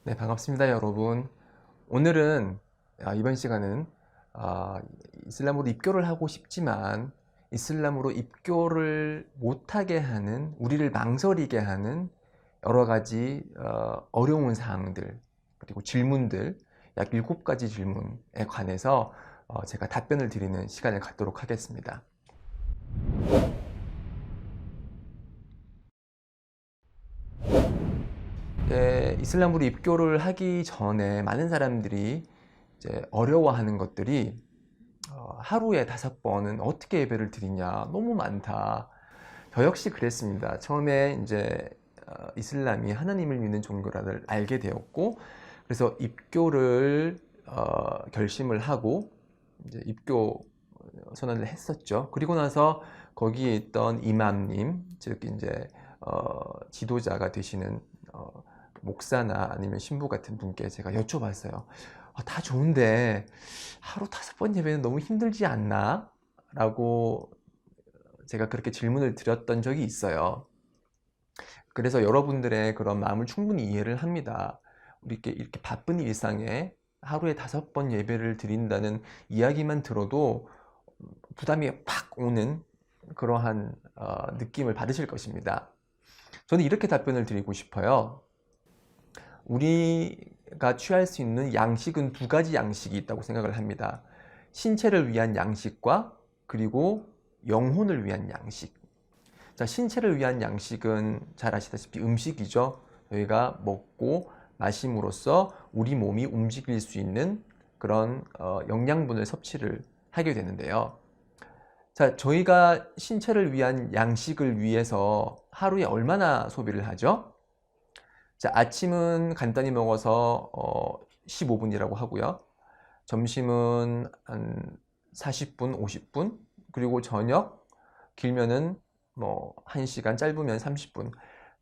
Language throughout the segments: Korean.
네, 반갑습니다, 여러분. 오늘은, 이번 시간은, 아, 이슬람으로 입교를 하고 싶지만, 이슬람으로 입교를 못하게 하는, 우리를 망설이게 하는 여러 가지, 어려운 사항들, 그리고 질문들, 약 7가지 질문에 관해서 제가 답변을 드리는 시간을 갖도록 하겠습니다. 네, 이슬람으로 입교를 하기 전에 많은 사람들이 이제 어려워하는 것들이 하루에 5번은 어떻게 예배를 드리냐, 너무 많다. 저 역시 그랬습니다. 처음에 이제 이슬람이 하나님을 믿는 종교라를 알게 되었고, 그래서 입교를 결심을 하고 이제 입교 선언을 했었죠. 그리고 나서 거기에 있던 이맘님, 즉 이제 지도자가 되시는 목사나 아니면 신부 같은 분께 제가 여쭤봤어요. 다 좋은데 하루 5번 예배는 너무 힘들지 않나? 라고 제가 그렇게 질문을 드렸던 적이 있어요. 그래서 여러분들의 그런 마음을 충분히 이해를 합니다. 우리 이렇게 바쁜 일상에 하루에 5번 예배를 드린다는 이야기만 들어도 부담이 팍 오는 그러한 느낌을 받으실 것입니다. 저는 이렇게 답변을 드리고 싶어요. 우리가 취할 수 있는 양식은 2가지 양식이 있다고 생각을 합니다. 신체를 위한 양식과 그리고 영혼을 위한 양식. 자, 신체를 위한 양식은 잘 아시다시피 음식이죠. 저희가 먹고 마심으로써 우리 몸이 움직일 수 있는 그런 영양분을 섭취를 하게 되는데요. 자, 저희가 신체를 위한 양식을 위해서 하루에 얼마나 소비를 하죠? 자, 아침은 간단히 먹어서 15분이라고 하고요. 점심은 한 40분, 50분, 그리고 저녁 길면은 뭐 1시간, 짧으면 30분.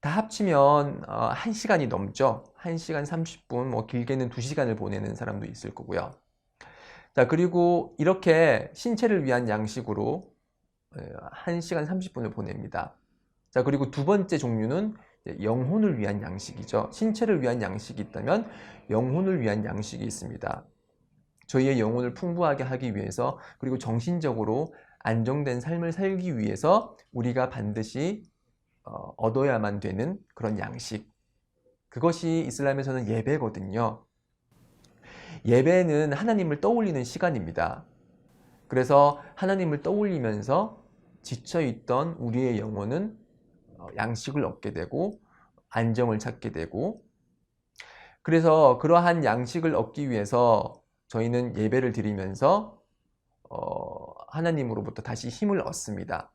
다 합치면 1시간이 넘죠. 1시간 30분, 뭐 길게는 2시간을 보내는 사람도 있을 거고요. 자, 그리고 이렇게 신체를 위한 양식으로 1시간 30분을 보냅니다. 자, 그리고 2번째 종류는 영혼을 위한 양식이죠. 신체를 위한 양식이 있다면 영혼을 위한 양식이 있습니다. 저희의 영혼을 풍부하게 하기 위해서, 그리고 정신적으로 안정된 삶을 살기 위해서 우리가 반드시 얻어야만 되는 그런 양식. 그것이 이슬람에서는 예배거든요. 예배는 하나님을 떠올리는 시간입니다. 그래서 하나님을 떠올리면서 지쳐있던 우리의 영혼은 양식을 얻게 되고 안정을 찾게 되고, 그래서 그러한 양식을 얻기 위해서 저희는 예배를 드리면서 하나님으로부터 다시 힘을 얻습니다.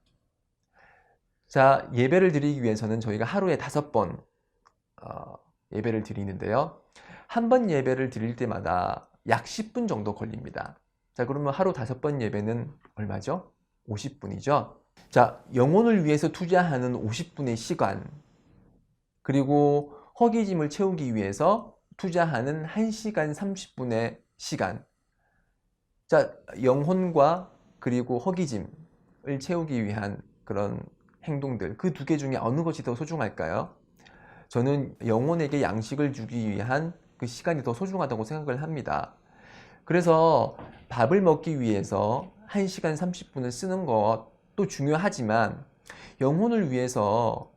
자, 예배를 드리기 위해서는 저희가 하루에 5번 예배를 드리는데요. 한 번 예배를 드릴 때마다 약 10분 정도 걸립니다. 자, 그러면 하루 5번 예배는 얼마죠? 50분이죠. 자, 영혼을 위해서 투자하는 50분의 시간, 그리고 허기짐을 채우기 위해서 투자하는 1시간 30분의 시간. 자, 영혼과 그리고 허기짐을 채우기 위한 그런 행동들, 그 2개 중에 어느 것이 더 소중할까요? 저는 영혼에게 양식을 주기 위한 그 시간이 더 소중하다고 생각을 합니다. 그래서 밥을 먹기 위해서 1시간 30분을 쓰는 것도 중요하지만 영혼을 위해서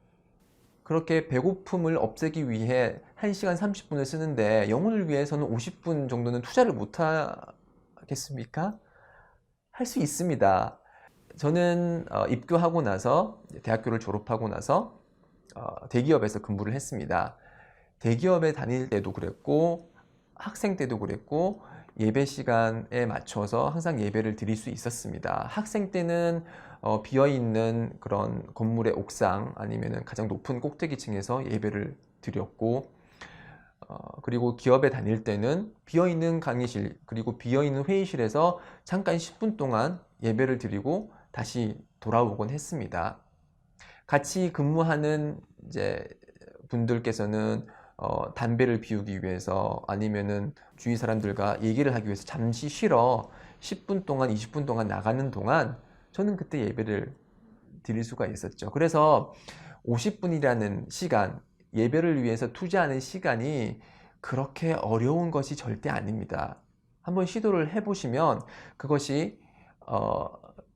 그렇게 배고픔을 없애기 위해 1시간 30분을 쓰는데 영혼을 위해서는 50분 정도는 투자를 못 하겠습니까? 할 수 있습니다. 저는 입교하고 나서, 대학교를 졸업하고 나서 대기업에서 근무를 했습니다. 대기업에 다닐 때도 그랬고 학생 때도 그랬고 예배 시간에 맞춰서 항상 예배를 드릴 수 있었습니다. 학생 때는 비어있는 그런 건물의 옥상 아니면 가장 높은 꼭대기층에서 예배를 드렸고, 그리고 기업에 다닐 때는 비어있는 강의실 그리고 비어있는 회의실에서 잠깐 10분 동안 예배를 드리고 다시 돌아오곤 했습니다. 같이 근무하는 이제 분들께서는 담배를 피우기 위해서 아니면은 주위 사람들과 얘기를 하기 위해서 잠시 쉬러 10분 동안 20분 동안 나가는 동안 저는 그때 예배를 드릴 수가 있었죠. 그래서 50분이라는 시간, 예배를 위해서 투자하는 시간이 그렇게 어려운 것이 절대 아닙니다. 한번 시도를 해보시면 그것이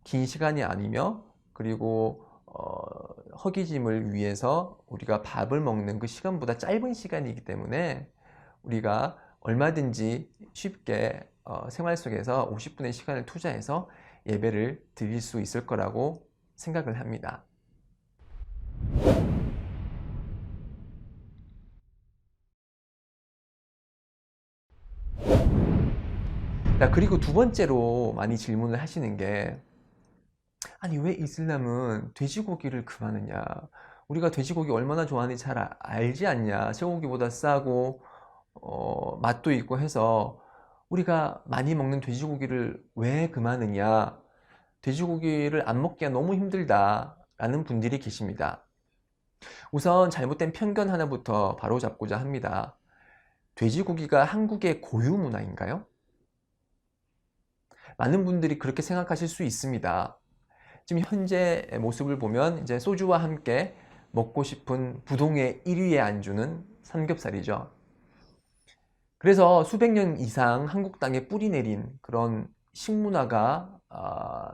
긴 시간이 아니며, 그리고 허기짐을 위해서 우리가 밥을 먹는 그 시간보다 짧은 시간이기 때문에 우리가 얼마든지 쉽게 생활 속에서 50분의 시간을 투자해서 예배를 드릴 수 있을 거라고 생각을 합니다. 자, 그리고 두 번째로 많이 질문을 하시는 게, 아니 왜 이슬람은 돼지고기를 금하느냐, 우리가 돼지고기 얼마나 좋아하는지 잘 알지 않냐, 쇠고기보다 싸고 맛도 있고 해서 우리가 많이 먹는 돼지고기를 왜 금하느냐, 돼지고기를 안 먹기가 너무 힘들다 라는 분들이 계십니다. 우선 잘못된 편견 하나부터 바로잡고자 합니다. 돼지고기가 한국의 고유 문화인가요? 많은 분들이 그렇게 생각하실 수 있습니다. 지금 현재 모습을 보면 이제 소주와 함께 먹고 싶은 부동의 1위의 안주는 삼겹살이죠. 그래서 수백 년 이상 한국 땅에 뿌리 내린 그런 식문화가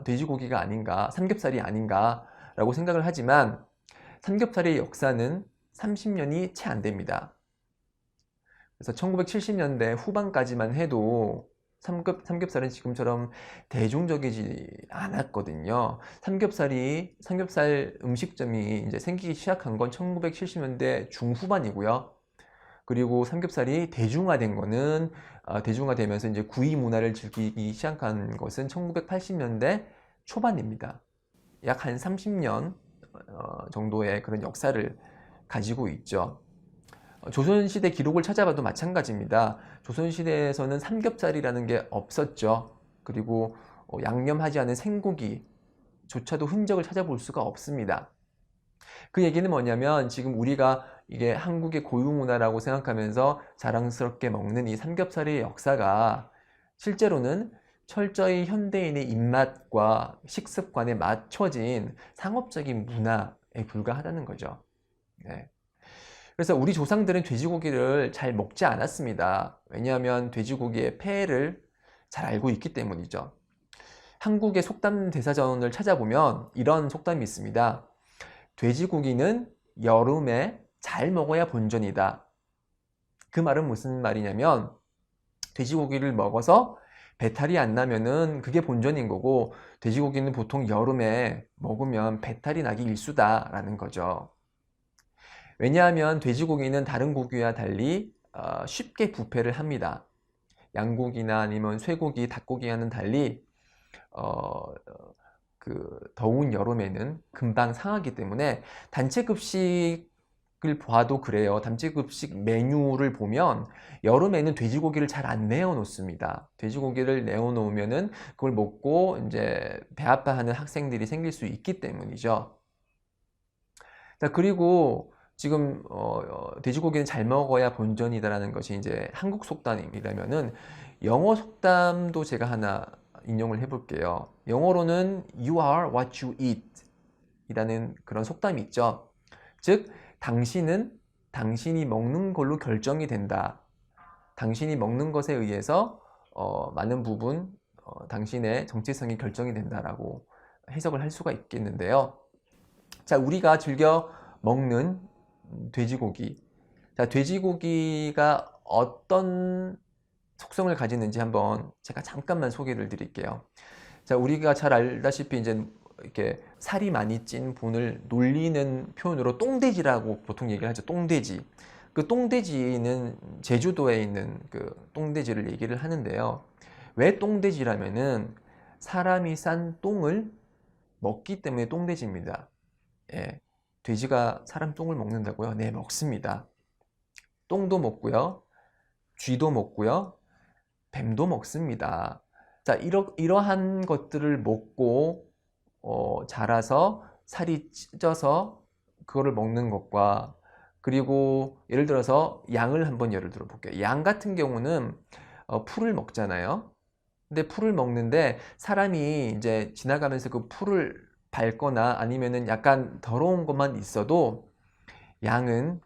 돼지고기가 아닌가, 삼겹살이 아닌가라고 생각을 하지만, 삼겹살의 역사는 30년이 채 안 됩니다. 그래서 1970년대 후반까지만 해도 삼겹살은 지금처럼 대중적이지 않았거든요. 삼겹살 음식점이 이제 생기기 시작한 건 1970년대 중후반이고요. 그리고 삼겹살이 대중화된 거는 대중화되면서 이제 구이 문화를 즐기기 시작한 것은 1980년대 초반입니다. 약 한 30년 정도의 그런 역사를 가지고 있죠. 조선시대 기록을 찾아봐도 마찬가지입니다. 조선시대에서는 삼겹살이라는 게 없었죠. 그리고 양념하지 않은 생고기조차도 흔적을 찾아볼 수가 없습니다. 그 얘기는 뭐냐면, 지금 우리가 이게 한국의 고유 문화라고 생각하면서 자랑스럽게 먹는 이 삼겹살의 역사가 실제로는 철저히 현대인의 입맛과 식습관에 맞춰진 상업적인 문화에 불과하다는 거죠. 네. 그래서 우리 조상들은 돼지고기를 잘 먹지 않았습니다. 왜냐하면 돼지고기의 폐해를 잘 알고 있기 때문이죠. 한국의 속담 대사전을 찾아보면 이런 속담이 있습니다. 돼지고기는 여름에 잘 먹어야 본전이다. 그 말은 무슨 말이냐면, 돼지고기를 먹어서 배탈이 안 나면은 그게 본전인 거고, 돼지고기는 보통 여름에 먹으면 배탈이 나기 일쑤다라는 거죠. 왜냐하면 돼지고기는 다른 고기와 달리 쉽게 부패를 합니다. 양고기나 아니면 쇠고기, 닭고기와는 달리 더운 여름에는 금방 상하기 때문에, 단체 급식을 봐도 그래요. 단체 급식 메뉴를 보면 여름에는 돼지고기를 잘 안 내어 놓습니다. 돼지고기를 내어 놓으면은 그걸 먹고 이제 배 아파하는 학생들이 생길 수 있기 때문이죠. 자, 그리고 지금 돼지고기는 잘 먹어야 본전이다라는 것이 이제 한국 속담이라면은, 영어 속담도 제가 하나 인용을 해볼게요. 영어로는 You are what you eat 이라는 그런 속담이 있죠. 즉, 당신이 먹는 걸로 결정이 된다. 당신이 먹는 것에 의해서 많은 부분 당신의 정체성이 결정이 된다라고 해석을 할 수가 있겠는데요. 자, 우리가 즐겨 먹는 돼지고기. 자, 돼지고기가 어떤 속성을 가지는지 한번 제가 잠깐만 소개를 드릴게요. 자, 우리가 잘 알다시피 이제 이렇게 살이 많이 찐 분을 놀리는 표현으로 똥돼지라고 보통 얘기를 하죠. 똥돼지. 그 똥돼지는 제주도에 있는 그 똥돼지를 얘기를 하는데요. 왜 똥돼지라면은 사람이 싼 똥을 먹기 때문에 똥돼지입니다. 예. 돼지가 사람 똥을 먹는다고요? 네, 먹습니다. 똥도 먹고요. 쥐도 먹고요. 뱀도 먹습니다. 자, 이러한 것들을 먹고 자라서 살이 쪄서 그거를 먹는 것과, 그리고 예를 들어서 양을 한번 예를 들어 볼게요. 양 같은 경우는 풀을 먹잖아요. 근데 풀을 먹는데 사람이 이제 지나가면서 그 풀을 밟거나 아니면은 약간 더러운 것만 있어도 양은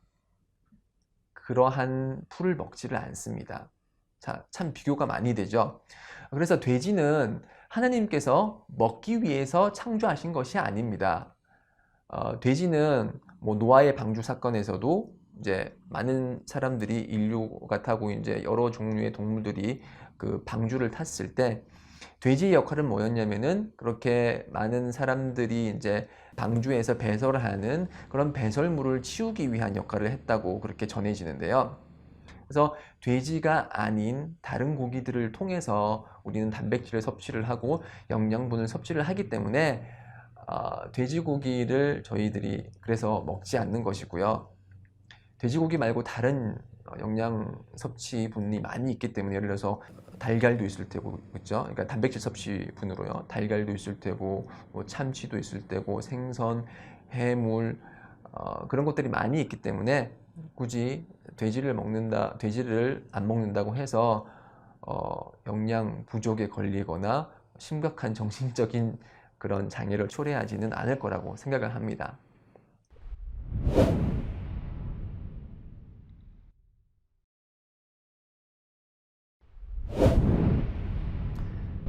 그러한 풀을 먹지를 않습니다. 자, 참 비교가 많이 되죠. 그래서 돼지는 하나님께서 먹기 위해서 창조하신 것이 아닙니다. 돼지는 뭐 노아의 방주 사건에서도 이제 많은 사람들이 인류가 타고 이제 여러 종류의 동물들이 그 방주를 탔을 때 돼지의 역할은 뭐였냐면은 그렇게 많은 사람들이 이제 방주에서 배설하는 그런 배설물을 치우기 위한 역할을 했다고 그렇게 전해지는데요. 그래서 돼지가 아닌 다른 고기들을 통해서 우리는 단백질을 섭취를 하고 영양분을 섭취를 하기 때문에 돼지고기를 저희들이 그래서 먹지 않는 것이고요. 돼지고기 말고 다른 영양 섭취분이 많이 있기 때문에 예를 들어서 달걀도 있을 테고 그렇죠? 그러니까 단백질 섭취분으로요. 달걀도 있을 테고 뭐 참치도 있을 테고 생선, 해물 그런 것들이 많이 있기 때문에 굳이 돼지를 안 먹는다고 해서 영양 부족에 걸리거나 심각한 정신적인 그런 장애를 초래하지는 않을 거라고 생각을 합니다.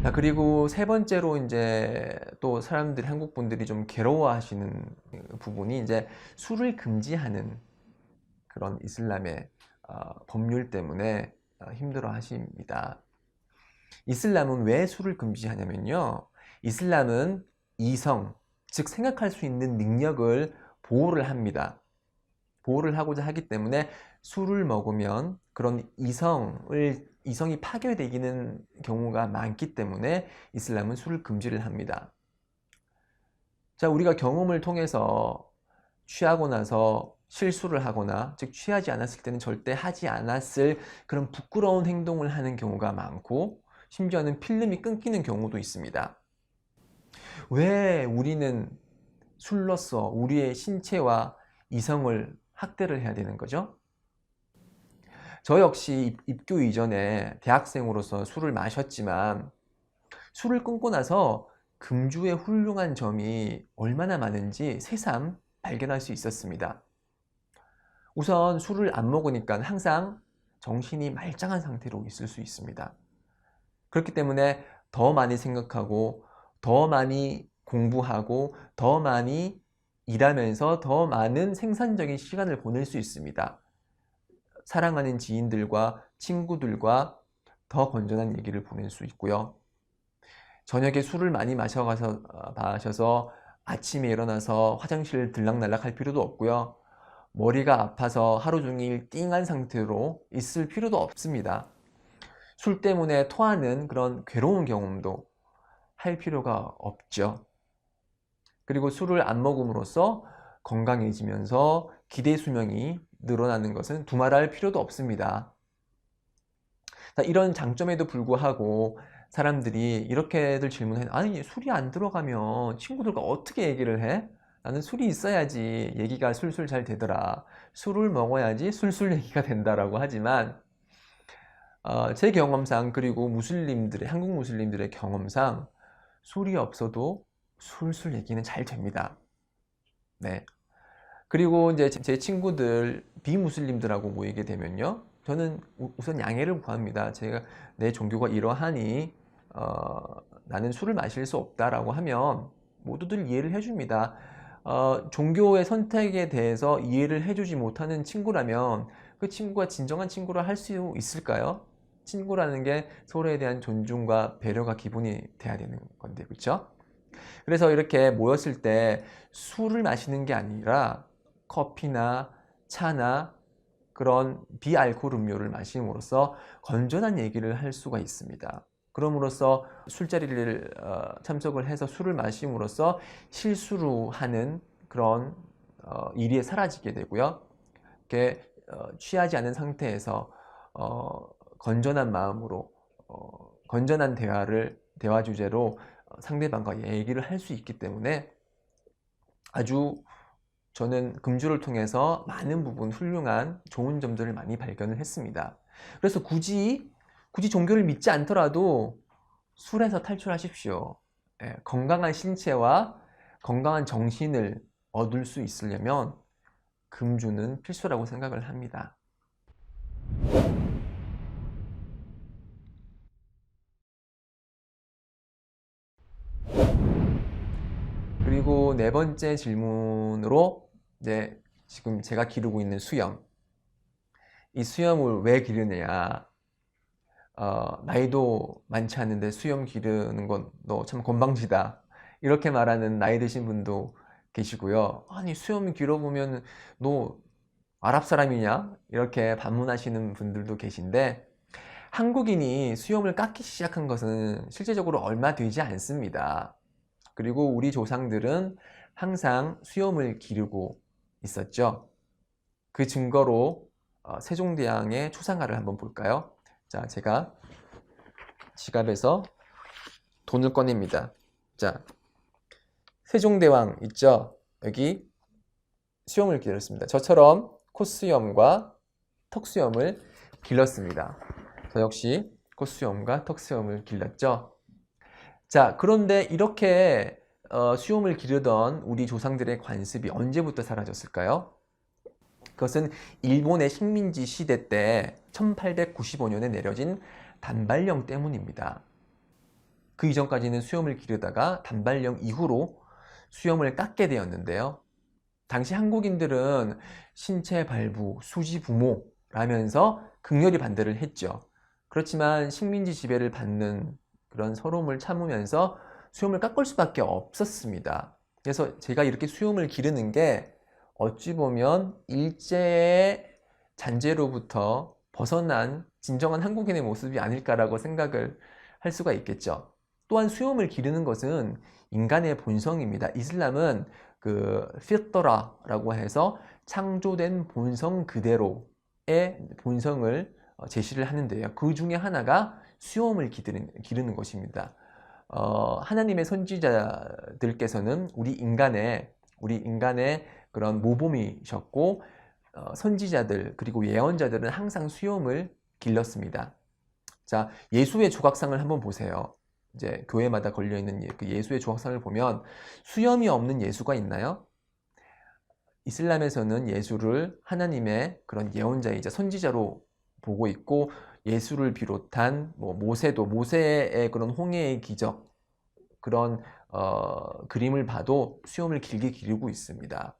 자, 그리고 세 번째로 이제 또 사람들이 한국 분들이 좀 괴로워하시는 부분이 이제 술을 금지하는 그런 이슬람의 법률 때문에 힘들어 하십니다. 이슬람은 왜 술을 금지하냐면요. 이슬람은 이성, 즉 생각할 수 있는 능력을 보호를 합니다. 보호를 하고자 하기 때문에 술을 먹으면 그런 이성이 파괴되기는 경우가 많기 때문에 이슬람은 술을 금지를 합니다. 자, 우리가 경험을 통해서 취하고 나서 실수를 하거나, 즉 취하지 않았을 때는 절대 하지 않았을 그런 부끄러운 행동을 하는 경우가 많고, 심지어는 필름이 끊기는 경우도 있습니다. 왜 우리는 술로써 우리의 신체와 이성을 학대를 해야 되는 거죠? 저 역시 입교 이전에 대학생으로서 술을 마셨지만 술을 끊고 나서 금주의 훌륭한 점이 얼마나 많은지 새삼 발견할 수 있었습니다. 우선 술을 안 먹으니까 항상 정신이 말짱한 상태로 있을 수 있습니다. 그렇기 때문에 더 많이 생각하고 더 많이 공부하고 더 많이 일하면서 더 많은 생산적인 시간을 보낼 수 있습니다. 사랑하는 지인들과 친구들과 더 건전한 얘기를 보낼 수 있고요. 저녁에 술을 많이 마셔서 아침에 일어나서 화장실 들락날락 할 필요도 없고요. 머리가 아파서 하루 종일 띵한 상태로 있을 필요도 없습니다. 술 때문에 토하는 그런 괴로운 경험도 할 필요가 없죠. 그리고 술을 안 먹음으로써 건강해지면서 기대 수명이 늘어나는 것은 두말할 필요도 없습니다. 이런 장점에도 불구하고 사람들이 이렇게들 질문해요. 아니, 술이 안 들어가면 친구들과 어떻게 얘기를 해? 나는 술이 있어야지 얘기가 술술 잘 되더라. 술을 먹어야지 술술 얘기가 된다라고 하지만 제 경험상 그리고 한국 무슬림들의 경험상 술이 없어도 술술 얘기는 잘 됩니다. 네. 그리고 이제 제 친구들 비무슬림들하고 모이게 되면요. 저는 우선 양해를 구합니다. 제가 내 종교가 이러하니 나는 술을 마실 수 없다라고 하면 모두들 이해를 해줍니다. 종교의 선택에 대해서 이해를 해주지 못하는 친구라면 그 친구가 진정한 친구라 할 수 있을까요? 친구라는 게 서로에 대한 존중과 배려가 기본이 돼야 되는 건데, 그렇죠? 그래서 이렇게 모였을 때 술을 마시는 게 아니라 커피나 차나 그런 비알코올 음료를 마심으로써 건전한 얘기를 할 수가 있습니다. 그럼으로써 술자리를 참석을 해서 술을 마심으로써 실수로 하는 그런 일이 사라지게 되고요. 이렇게 취하지 않은 상태에서 건전한 마음으로 건전한 대화 주제로 상대방과 얘기를 할 수 있기 때문에 아주 저는 금주를 통해서 많은 부분 훌륭한 좋은 점들을 많이 발견을 했습니다. 그래서 굳이 종교를 믿지 않더라도 술에서 탈출하십시오. 건강한 신체와 건강한 정신을 얻을 수 있으려면 금주는 필수라고 생각을 합니다. 그리고 네 번째 질문으로 이제 지금 제가 기르고 있는 수염, 이 수염을 왜 기르느냐? 나이도 많지 않은데 수염 기르는 건 너 참 건방지다. 이렇게 말하는 나이 드신 분도 계시고요. 아니, 수염 길어보면 너 아랍 사람이냐? 이렇게 반문하시는 분들도 계신데, 한국인이 수염을 깎기 시작한 것은 실제적으로 얼마 되지 않습니다. 그리고 우리 조상들은 항상 수염을 기르고 있었죠. 그 증거로 세종대왕의 초상화를 한번 볼까요? 자, 제가 지갑에서 돈을 꺼냅니다. 자, 세종대왕 있죠? 여기 수염을 길렀습니다. 저처럼 콧수염과 턱수염을 길렀습니다. 저 역시 콧수염과 턱수염을 길렀죠. 자, 그런데 이렇게 수염을 기르던 우리 조상들의 관습이 언제부터 사라졌을까요? 그것은 일본의 식민지 시대 때 1895년에 내려진 단발령 때문입니다. 그 이전까지는 수염을 기르다가 단발령 이후로 수염을 깎게 되었는데요. 당시 한국인들은 신체 발부, 수지 부모라면서 극렬히 반대를 했죠. 그렇지만 식민지 지배를 받는 그런 서러움을 참으면서 수염을 깎을 수밖에 없었습니다. 그래서 제가 이렇게 수염을 기르는 게 어찌 보면 일제의 잔재로부터 벗어난 진정한 한국인의 모습이 아닐까라고 생각을 할 수가 있겠죠. 또한 수염을 기르는 것은 인간의 본성입니다. 이슬람은 그 피떠라라고 해서 창조된 본성 그대로의 본성을 제시를 하는데요. 그 중에 하나가 수염을 기르는 것입니다. 하나님의 선지자들께서는 우리 인간의 그런 모범이셨고, 선지자들 그리고 예언자들은 항상 수염을 길렀습니다. 자, 예수의 조각상을 한번 보세요. 이제 교회마다 걸려있는 그 예수의 조각상을 보면 수염이 없는 예수가 있나요? 이슬람에서는 예수를 하나님의 그런 예언자이자 선지자로 보고 있고, 예수를 비롯한 모세의 그런 홍해의 기적, 그런 그림을 봐도 수염을 길게 기르고 있습니다.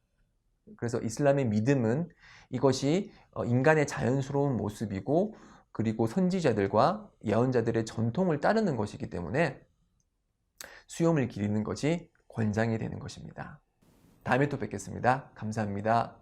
그래서 이슬람의 믿음은 이것이 인간의 자연스러운 모습이고, 그리고 선지자들과 예언자들의 전통을 따르는 것이기 때문에 수염을 기르는 것이 권장이 되는 것입니다. 다음에 또 뵙겠습니다. 감사합니다.